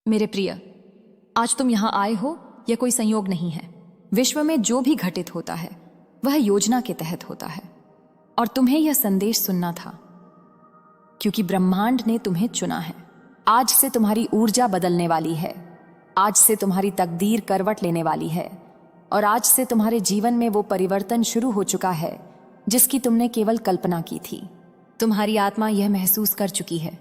मेरे प्रिय, आज तुम यहाँ आए हो यह कोई संयोग नहीं है। विश्व में जो भी घटित होता है वह योजना के तहत होता है और तुम्हें यह संदेश सुनना था क्योंकि ब्रह्मांड ने तुम्हें चुना है। आज से तुम्हारी ऊर्जा बदलने वाली है, आज से तुम्हारी तकदीर करवट लेने वाली है और आज से तुम्हारे जीवन में वो परिवर्तन शुरू हो चुका है जिसकी तुमने केवल कल्पना की थी। तुम्हारी आत्मा यह महसूस कर चुकी है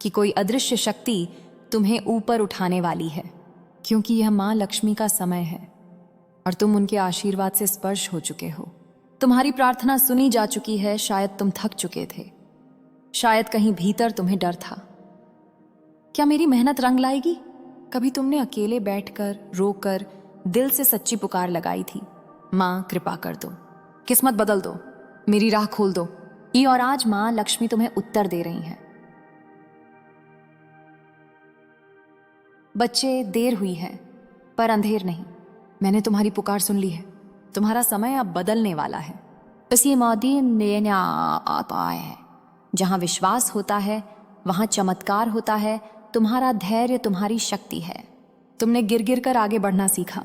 कि कोई अदृश्य शक्ति तुम्हें ऊपर उठाने वाली है, क्योंकि यह माँ लक्ष्मी का समय है और तुम उनके आशीर्वाद से स्पर्श हो चुके हो। तुम्हारी प्रार्थना सुनी जा चुकी है। शायद तुम थक चुके थे, शायद कहीं भीतर तुम्हें डर था। क्या मेरी मेहनत रंग लाएगी? कभी तुमने अकेले बैठकर रोकर दिल से सच्ची पुकार लगाई थी, माँ कृपा कर दो, किस्मत बदल दो, मेरी राह खोल दो। ये और आज माँ लक्ष्मी तुम्हें उत्तर दे रही हैं। बच्चे, देर हुई है पर अंधेर नहीं। मैंने तुम्हारी पुकार सुन ली है। तुम्हारा समय अब बदलने वाला है। बस ये मौदी लेने आता है। जहां विश्वास होता है वहां चमत्कार होता है। तुम्हारा धैर्य तुम्हारी शक्ति है। तुमने गिर गिर कर आगे बढ़ना सीखा।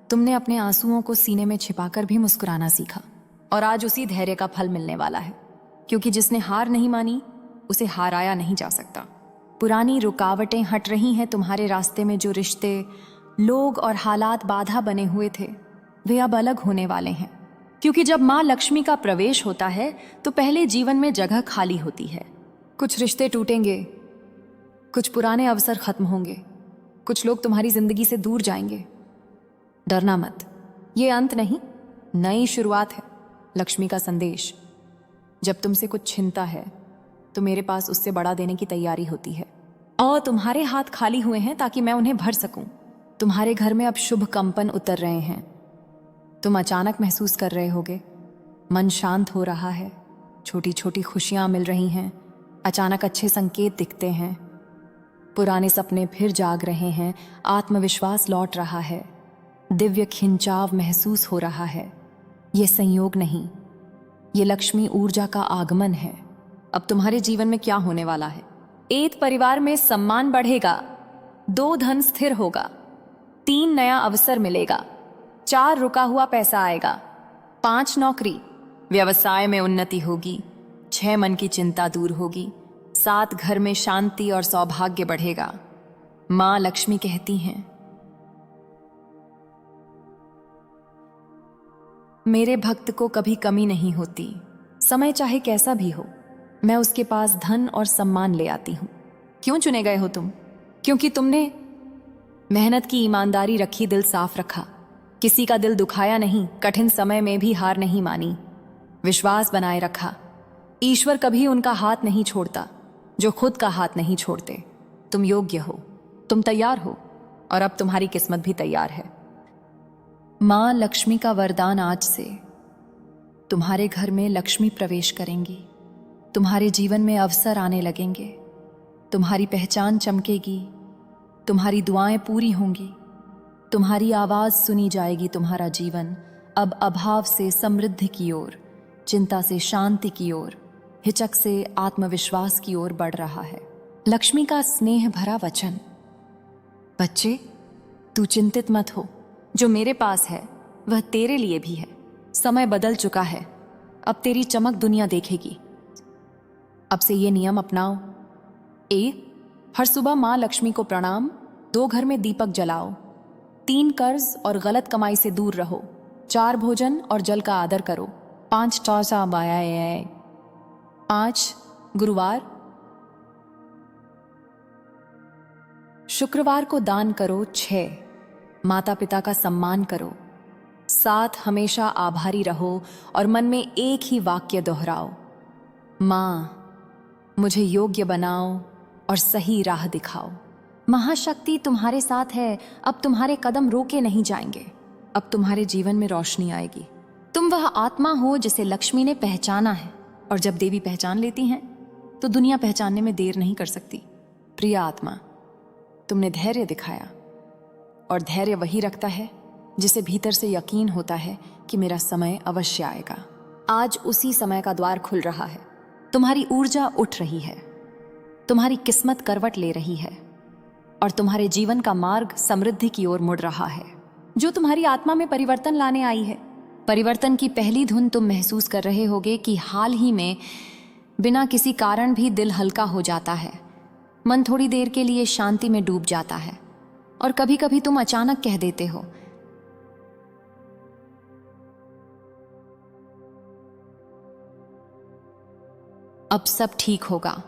तुमने अपने आंसुओं को सीने में छिपाकर भी मुस्कुराना सीखा और आज उसी धैर्य का फल मिलने वाला है, क्योंकि जिसने हार नहीं मानी उसे हाराया नहीं जा सकता। पुरानी रुकावटें हट रही हैं तुम्हारे रास्ते में। जो रिश्ते, लोग और हालात बाधा बने हुए थे वे अब अलग होने वाले हैं, क्योंकि जब माँ लक्ष्मी का प्रवेश होता है तो पहले जीवन में जगह खाली होती है। कुछ रिश्ते टूटेंगे, कुछ पुराने अवसर खत्म होंगे, कुछ लोग तुम्हारी जिंदगी से दूर जाएंगे। डरना मत, ये अंत नहीं, नई शुरुआत है। लक्ष्मी का संदेश, जब तुमसे कुछ छिनता है तो मेरे पास उससे बड़ा देने की तैयारी होती है और तुम्हारे हाथ खाली हुए हैं ताकि मैं उन्हें भर सकूं। तुम्हारे घर में अब शुभ कंपन उतर रहे हैं। तुम अचानक महसूस कर रहे होगे, मन शांत हो रहा है, छोटी छोटी खुशियां मिल रही हैं, अचानक अच्छे संकेत दिखते हैं, पुराने सपने फिर जाग रहे हैं, आत्मविश्वास लौट रहा है, दिव्य खिंचाव महसूस हो रहा है। ये संयोग नहीं, ये लक्ष्मी ऊर्जा का आगमन है। अब तुम्हारे जीवन में क्या होने वाला है? 1 परिवार में सम्मान बढ़ेगा, 2 धन स्थिर होगा, 3 नया अवसर मिलेगा, 4 रुका हुआ पैसा आएगा, 5 नौकरी, व्यवसाय में उन्नति होगी, 6 मन की चिंता दूर होगी, 7 घर में शांति और सौभाग्य बढ़ेगा। माँ लक्ष्मी कहती हैं, मेरे भक्त को कभी कमी नहीं होती। समय चाहे कैसा भी हो, मैं उसके पास धन और सम्मान ले आती हूं। क्यों चुने गए हो तुम? क्योंकि तुमने मेहनत की, ईमानदारी रखी, दिल साफ रखा, किसी का दिल दुखाया नहीं, कठिन समय में भी हार नहीं मानी, विश्वास बनाए रखा। ईश्वर कभी उनका हाथ नहीं छोड़ता जो खुद का हाथ नहीं छोड़ते। तुम योग्य हो, तुम तैयार हो और अब तुम्हारी किस्मत भी तैयार है। माँ लक्ष्मी का वरदान, आज से तुम्हारे घर में लक्ष्मी प्रवेश करेंगी, तुम्हारे जीवन में अवसर आने लगेंगे, तुम्हारी पहचान चमकेगी, तुम्हारी दुआएं पूरी होंगी, तुम्हारी आवाज सुनी जाएगी। तुम्हारा जीवन अब अभाव से समृद्धि की ओर, चिंता से शांति की ओर, हिचक से आत्मविश्वास की ओर बढ़ रहा है। लक्ष्मी का स्नेह भरा वचन, बच्चे तू चिंतित मत हो, जो मेरे पास है वह तेरे लिए भी है। समय बदल चुका है, अब तेरी चमक दुनिया देखेगी। अब से ये नियम अपनाओ। हर सुबह माँ लक्ष्मी को प्रणाम, 2 घर में दीपक जलाओ, 3 कर्ज और गलत कमाई से दूर रहो, 4 भोजन और जल का आदर करो, 5 चौसा 5 गुरुवार शुक्रवार को दान करो, 6 माता पिता का सम्मान करो, 7 हमेशा आभारी रहो और मन में एक ही वाक्य दोहराओ, माँ मुझे योग्य बनाओ और सही राह दिखाओ। महाशक्ति तुम्हारे साथ है। अब तुम्हारे कदम रोके नहीं जाएंगे। अब तुम्हारे जीवन में रोशनी आएगी। तुम वह आत्मा हो जिसे लक्ष्मी ने पहचाना है और जब देवी पहचान लेती हैं तो दुनिया पहचानने में देर नहीं कर सकती। प्रिय आत्मा, तुमने धैर्य दिखाया और धैर्य वही रखता है जिसे भीतर से यकीन होता है कि मेरा समय अवश्य आएगा। आज उसी समय का द्वार खुल रहा है। तुम्हारी ऊर्जा उठ रही है, तुम्हारी किस्मत करवट ले रही है। और तुम्हारे जीवन का मार्ग समृद्धि की ओर मुड़ रहा है, जो तुम्हारी आत्मा में परिवर्तन लाने आई है। परिवर्तन की पहली धुन तुम महसूस कर रहे होगे कि हाल ही में बिना किसी कारण भी दिल हल्का हो जाता है, मन थोड़ी देर के लिए शांति में डूब जाता है, और कभी कभी तुम अचानक कह देते हो, अब सब ठीक होगा।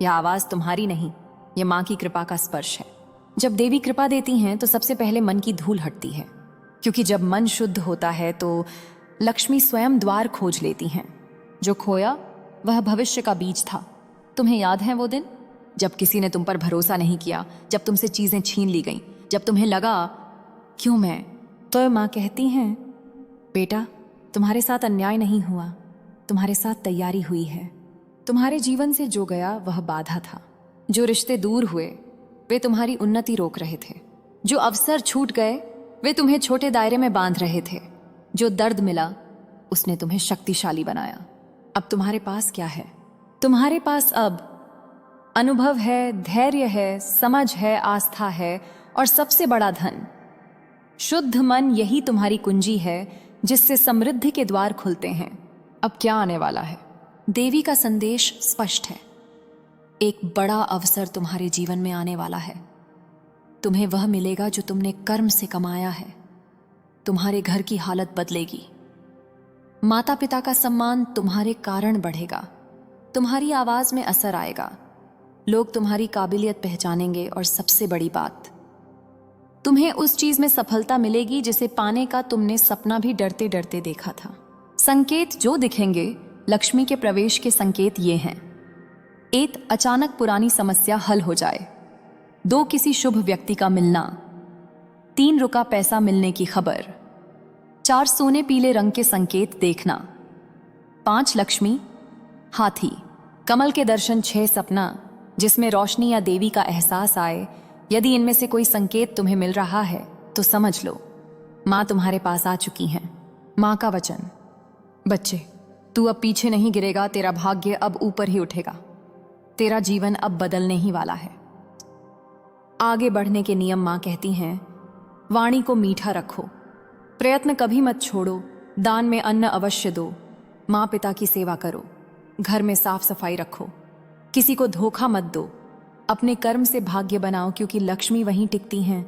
यह आवाज तुम्हारी नहीं, यह मां की कृपा का स्पर्श है। जब देवी कृपा देती हैं तो सबसे पहले मन की धूल हटती है, क्योंकि जब मन शुद्ध होता है तो लक्ष्मी स्वयं द्वार खोज लेती हैं। जो खोया वह भविष्य का बीज था। तुम्हें याद है वो दिन जब किसी ने तुम पर भरोसा नहीं किया, जब तुमसे चीजें छीन ली गईं, जब तुम्हें लगा क्यों मैं? तो माँ कहती हैं, बेटा तुम्हारे साथ अन्याय नहीं हुआ, तुम्हारे साथ तैयारी हुई है। तुम्हारे जीवन से जो गया वह बाधा था। जो रिश्ते दूर हुए वे तुम्हारी उन्नति रोक रहे थे। जो अवसर छूट गए वे तुम्हें छोटे दायरे में बांध रहे थे। जो दर्द मिला उसने तुम्हें शक्तिशाली बनाया। अब तुम्हारे पास क्या है? तुम्हारे पास अब अनुभव है, धैर्य है, समझ है, आस्था है, और सबसे बड़ा धन शुद्ध मन। यही तुम्हारी कुंजी है जिससे समृद्धि के द्वार खुलते हैं। अब क्या आने वाला है? देवी का संदेश स्पष्ट है। एक बड़ा अवसर तुम्हारे जीवन में आने वाला है। तुम्हें वह मिलेगा जो तुमने कर्म से कमाया है। तुम्हारे घर की हालत बदलेगी। माता पिता का सम्मान तुम्हारे कारण बढ़ेगा। तुम्हारी आवाज में असर आएगा। लोग तुम्हारी काबिलियत पहचानेंगे, और सबसे बड़ी बात, तुम्हें उस चीज में सफलता मिलेगी जिसे पाने का तुमने सपना भी डरते डरते देखा था। संकेत जो दिखेंगे लक्ष्मी के प्रवेश के संकेत ये हैं। 1. अचानक पुरानी समस्या हल हो जाए। 2. किसी शुभ व्यक्ति का मिलना। 3. रुका पैसा मिलने की खबर। 4. सोने पीले रंग के संकेत देखना। 5. लक्ष्मी हाथी कमल के दर्शन। 6. सपना जिसमें रोशनी या देवी का एहसास आए। यदि इनमें से कोई संकेत तुम्हें मिल रहा है तो समझ लो माँ तुम्हारे पास आ चुकी हैं। माँ का वचन, बच्चे तू अब पीछे नहीं गिरेगा, तेरा भाग्य अब ऊपर ही उठेगा। तेरा जीवन अब बदलने ही वाला है। आगे बढ़ने के नियम माँ कहती हैं। वाणी को मीठा रखो, प्रयत्न कभी मत छोड़ो, दान में अन्न अवश्य दो, माँ पिता की सेवा करो, घर में साफ सफाई रखो, किसी को धोखा मत दो, अपने कर्म से भाग्य बनाओ, क्योंकि लक्ष्मी वहीं टिकती हैं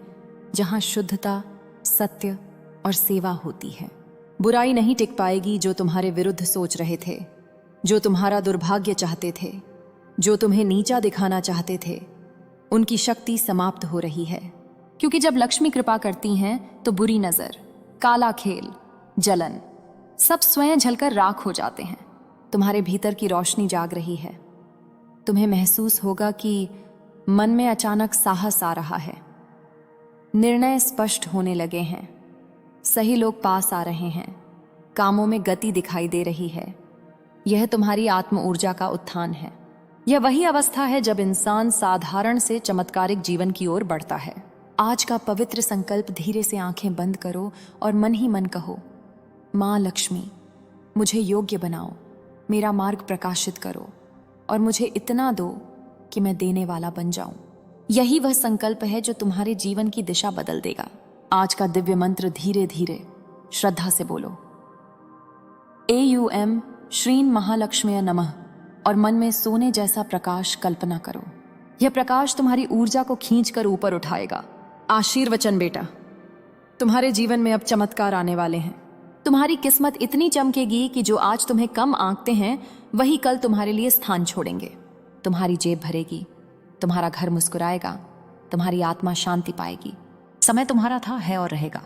जहां शुद्धता, सत्य और सेवा होती है। बुराई नहीं टिक पाएगी। जो तुम्हारे विरुद्ध सोच रहे थे, जो तुम्हारा दुर्भाग्य चाहते थे, जो तुम्हें नीचा दिखाना चाहते थे, उनकी शक्ति समाप्त हो रही है। क्योंकि जब लक्ष्मी कृपा करती हैं तो बुरी नजर, काला खेल, जलन सब स्वयं झलकर राख हो जाते हैं। तुम्हारे भीतर की रोशनी जाग रही है। तुम्हें महसूस होगा कि मन में अचानक साहस आ रहा है। निर्णय स्पष्ट होने लगे हैं। सही लोग पास आ रहे हैं। कामों में गति दिखाई दे रही है। यह तुम्हारी आत्म ऊर्जा का उत्थान है। यह वही अवस्था है जब इंसान साधारण से चमत्कारिक जीवन की ओर बढ़ता है। आज का पवित्र संकल्प धीरे से आंखें बंद करो और मन ही मन कहो, माँ लक्ष्मी मुझे योग्य बनाओ, मेरा मार्ग प्रकाशित करो, और मुझे इतना दो कि मैं देने वाला बन जाऊं। यही वह संकल्प है जो तुम्हारे जीवन की दिशा बदल देगा। आज का दिव्य मंत्र धीरे धीरे श्रद्धा से बोलो, AUM श्रीं महालक्ष्म्यै नमः, और मन में सोने जैसा प्रकाश कल्पना करो। यह प्रकाश तुम्हारी ऊर्जा को खींचकर ऊपर उठाएगा। आशीर्वचन बेटा, तुम्हारे जीवन में अब चमत्कार आने वाले हैं। तुम्हारी किस्मत इतनी चमकेगी कि जो आज तुम्हें कम आंकते हैं वही कल तुम्हारे लिए स्थान छोड़ेंगे। तुम्हारी जेब भरेगी, तुम्हारा घर मुस्कुराएगा, तुम्हारी आत्मा शांति पाएगी। समय तुम्हारा था, है और रहेगा।